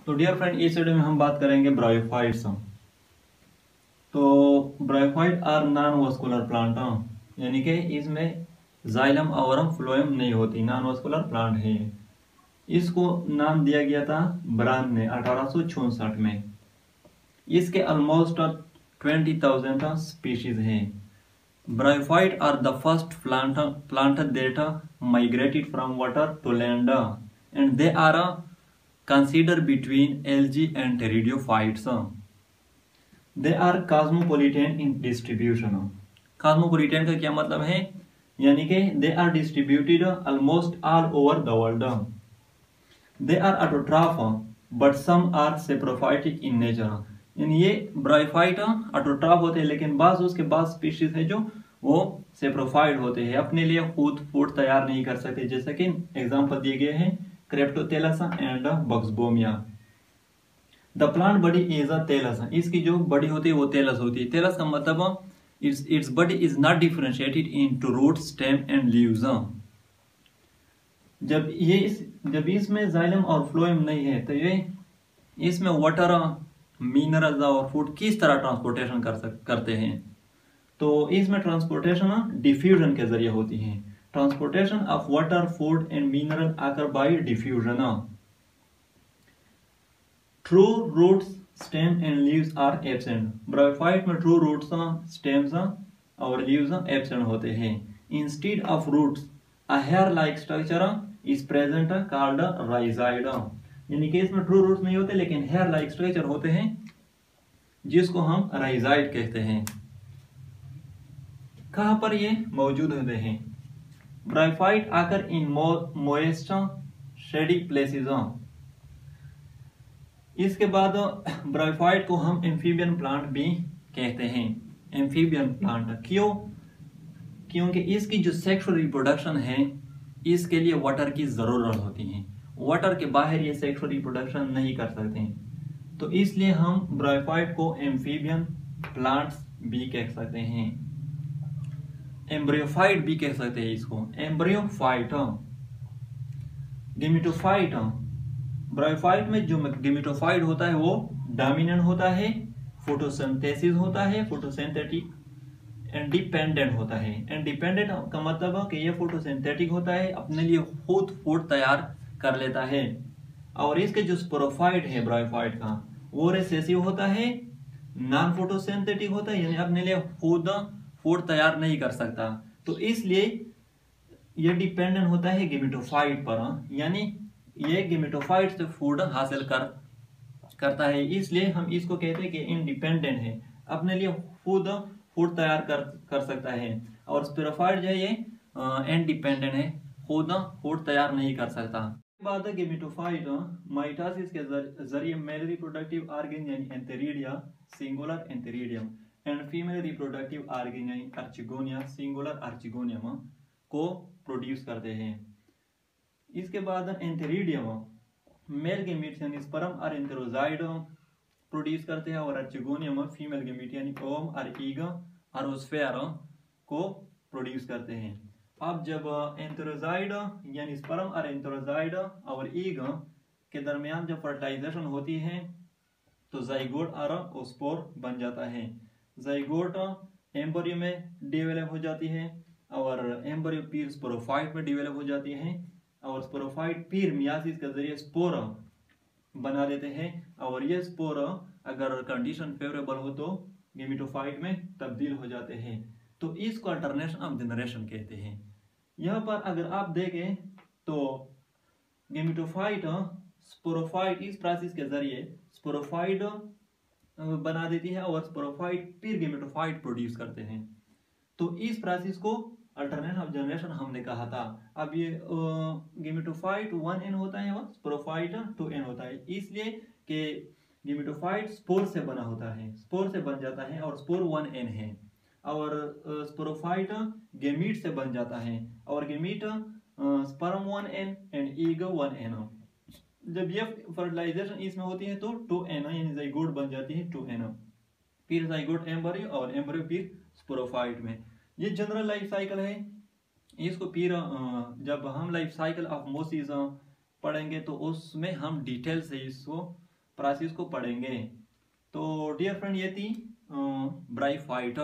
तो dear friend, इस video में हम बात करेंगे ब्रायोफाइट्स। तो bryophyte are non vascular plant, यानी कि इसमें जाइलम और फ्लोएम नहीं होती, नॉन वास्कुलर प्लांट है। इसको नाम दिया गया था ब्रान ने 1866 में। इसके ऑलमोस्ट 20,000 स्पीशीज हैं। Bryophyte are the first plant that migrated from water to land, and they are considered between algae and pteridophytes. They are cosmopolitan in distribution. Cosmopolitan का क्या मतलब है? यानी कि they are distributed almost all over the world. They are autotroph, but some are saprophytic in nature. यानी ये bryophyte autotroph होते हैं, लेकिन उसके बाद स्पीशीज है जो वो सेप्रोफाइट होते हैं, अपने लिए खुद फूड तैयार नहीं कर सकते। जैसे कि एग्जांपल दिए गए हैं Cryptothallus and Buxbaumia. The plant body is a thallus, इसकी जो बॉडी होती है वो थैलस होती है। थैलस का मतलब it's body is not differentiated into root, stem and leaves. जब इसमें जाइलम और फ्लोएम नहीं है तो ये इसमें वाटर, मिनरल्स और फूड किस तरह ट्रांसपोर्टेशन करते हैं। तो इसमें ट्रांसपोर्टेशन डिफ्यूजन के जरिए होती है। Transportation of water, food and mineral occur by diffusion. True roots, stem and leaves are absent. Bryophyte में ट्रू रूट्स, स्टेम्स और लीव्स एब्सेंट होते हैं। Instead of roots a hair like structure is present called rhizoid. यानी कि इसमें true roots नहीं होते लेकिन हेयर लाइक स्ट्रक्चर होते हैं, जिसको हम राइजाइड कहते हैं। कहां पर ये मौजूद होते हैं? ब्रायोफाइट आकर इन मोएस्ट शेडी प्लेसेस। इसके बाद ब्रायोफाइट को हम एम्फीबियन प्लांट भी कहते हैं। एम्फीबियन प्लांट क्यों? क्योंकि इसकी जो सेक्सुअल रिप्रोडक्शन है इसके लिए वाटर की जरूरत होती है। वाटर के बाहर ये सेक्सुअल रिप्रोडक्शन नहीं कर सकते हैं, तो इसलिए हम ब्रायोफाइट को एम्फीबियन प्लांट्स भी कह सकते हैं। एम्ब्रियोफाइट भी कह सकते हैं इसको। एम्ब्रियोफाइट, गेमिटोफाइट। ब्रायोफाइट में जो गेमिटोफाइट होता है वो डोमिनेंट होता है, फोटोसिंथेसिस होता है, फोटोसिंथेटिक एंड डिपेंडेंट होता है। एंड डिपेंडेंट का मतलब है कि ये फोटोसिंथेटिक होता है, अपने लिए खुद फूड तैयार कर लेता है। और इसके जो स्पोरोफाइट है ब्रायोफाइट का, वो रिसेसिव होता है, नॉन फोटोसिंथेटिक होता है, यानी अपने लिए खुद फूड तैयार नहीं कर सकता। तो इसलिए ये डिपेंडेंट होता है गेमिटोफाइट पर, यानी ये गेमिटोफाइट से फूड हासिल करता है। इसलिए हम इसको कहते हैं कि इंडिपेंडेंट है, अपने लिए खुद फूड तैयार कर सकता है। और स्पोरोफाइट जो है ये इंडिपेंडेंट है, खुद फूड तैयार नहीं कर सकता। बाद गेमिटोफाइट माइटोसिस के जरिए मेल रिप्रोडक्टिव ऑर्गन यानी antheridia, singular antheridium, and female reproductive organ यानी आर्चिगोनिया, सिंगुलर आर्चिगोनियम को प्रोड्यूस करते हैं। इसके बाद एंथेरिडियम मेल गेमीट्स यानी स्पर्म और एंथेरोजाइड प्रोड्यूस करते हैं, और आर्चिगोनियम फीमेल गेमीट यानी ओवम और ईग और ओस्फेयर को प्रोड्यूस करते हैं। अब जब एंथेरोजाइड यानी स्पर्म और एंथेरोजाइड और ईग के दरमियान जब फर्टिलाइजेशन होती है तो जाइगोट और ओस्पोर बन जाता है। जाइगोट एम्ब्रियो में डेवलप हो जाती है, और एम्ब्रियो फिर स्पोरोफाइट में डेवलप हो जाती है, और स्पोरोफाइट फिर मियासिस के जरिए स्पोर बना लेते हैं, और ये स्पोर अगर कंडीशन फेवरेबल हो तो गेमिटोफाइट में तब्दील हो जाते हैं। तो इसको अल्टरनेशन ऑफ जनरेशन कहते हैं। यहाँ पर अगर आप देखें तो गेमिटोफाइट स्पोरोफाइट इस प्रोसेस के जरिए स्पोरोफाइट बना देती है, और स्पोरोफाइट फिर गेमिटोफाइट प्रोड्यूस करते हैं। तो इस प्रोसेस को अल्टरनेशन ऑफ जनरेशन हमने कहा था। अब ये गेमिटोफाइट 1n होता है और स्पोरोफाइट 2n होता है, इसलिए कि गेमिटोफाइट स्पोर से बना होता है, स्पोर से बन जाता है, और स्पोर 1n है, और स्पोरोफाइट गेमीट से बन जाता है, और gamete sperm 1n and ईग 1n। जब ये फर्टिलाइजेशन इसमें होती है तो 2n यानी जाइगोट बन जाती है 2n, फिर जाइगोट एम्ब्रियो और एम्ब्रियो फिर स्पोरोफाइट में। ये जनरल लाइफ साइकिल है। इसको फिर जब हम लाइफ साइकिल ऑफ मोसिस पढ़ेंगे तो उसमें हम डिटेल से इसको प्रोसेस को पढ़ेंगे। तो डियर फ्रेंड, ये थी ब्रायोफाइट।